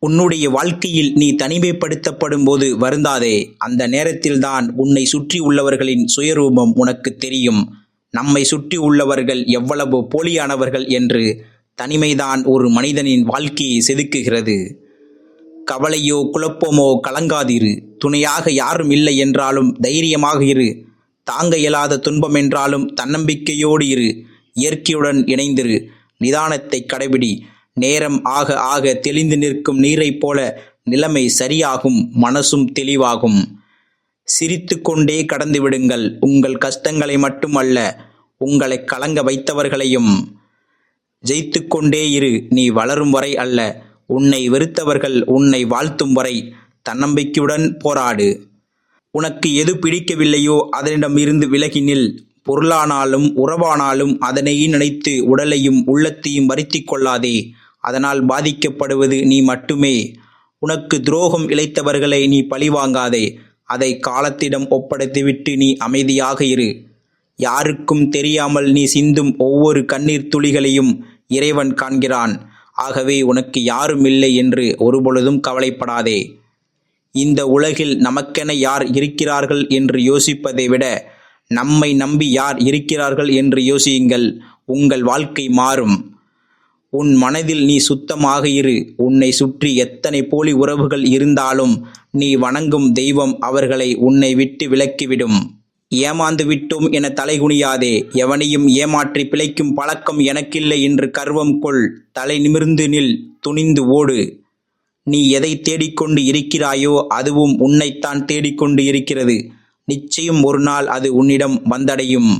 உன்னுடைய வாழ்க்கையில் நீ தனிமைப்படுத்தப்படும் போது வருந்தாதே. அந்த நேரத்தில்தான் உன்னை சுற்றி உள்ளவர்களின் சுயரூபம் உனக்கு தெரியும். நம்மை சுற்றி உள்ளவர்கள் எவ்வளவு போலியானவர்கள் என்று. தனிமைதான் ஒரு மனிதனின் வாழ்க்கையை செதுக்குகிறது. கவலையோ குழப்பமோ கலங்காதிரு. துணையாக யாரும் இல்லை என்றாலும் தைரியமாக இரு. தாங்க இயலாத துன்பம் என்றாலும் தன்னம்பிக்கையோடு இரு. இயற்கையுடன் இணைந்திரு. நிதானத்தை கடைபிடி. நேரம் ஆக ஆக தெளிந்து நிற்கும் நீரைப் போல நிலைமை சரியாகும், மனசும் தெளிவாகும். சிரித்து கொண்டே கடந்து விடுங்கள். உங்கள் கஷ்டங்களை மட்டுமல்ல, உங்களை கலங்க வைத்தவர்களையும். ஜெயித்து கொண்டே இரு. நீ வளரும் வரை அல்ல, உன்னை வெறுத்தவர்கள் உன்னை வாழ்த்தும் வரை. தன்னம்பிக்கையுடன் போராடு. உனக்கு எது பிடிக்கவில்லையோ அதனிடம் இருந்து விலகி நில். பொருளானாலும் உறவானாலும் அதனையே நினைத்து உடலையும் உள்ளத்தையும் வருத்திக் கொள்ளாதே. அதனால் பாதிக்கப்படுவது நீ மட்டுமே. உனக்கு துரோகம் இழைத்தவர்களை நீ பழிவாங்காதே. அதை காலத்திடம் ஒப்படைத்துவிட்டு நீ அமைதியாக இரு. யாருக்கும் தெரியாமல் நீ சிந்தும் ஒவ்வொரு கண்ணீர் துளிகளையும் இறைவன் காண்கிறான். ஆகவே உனக்கு யாரும் இல்லை என்று ஒருபொழுதும் கவலைப்படாதே. இந்த உலகில் நமக்கென யார் இருக்கிறார்கள் என்று யோசிப்பதை விட நம்மை நம்பி யார் இருக்கிறார்கள் என்று யோசியுங்கள். உங்கள் வாழ்க்கை மாறும். உன் மனதில் நீ சுத்தமாக இரு. உன்னை சுற்றி எத்தனை போலி உறவுகள் இருந்தாலும் நீ வணங்கும் தெய்வம் அவர்களை உன்னை விட்டு விலக்கிவிடும். ஏமாந்து விட்டோம் என தலைகுனியாதே. எவனையும் ஏமாற்றி பிழைக்கும் பழக்கம் எனக்கில்லை என்று கர்வம் கொள். தலை நிமிர்ந்து நில். துணிந்து ஓடு. நீ எதை தேடிக்கொண்டு இருக்கிறாயோ அதுவும் உன்னைத்தான் தேடிக்கொண்டு இருக்கிறது. நிச்சயம் ஒரு நாள் அது உன்னிடம் வந்தடையும்.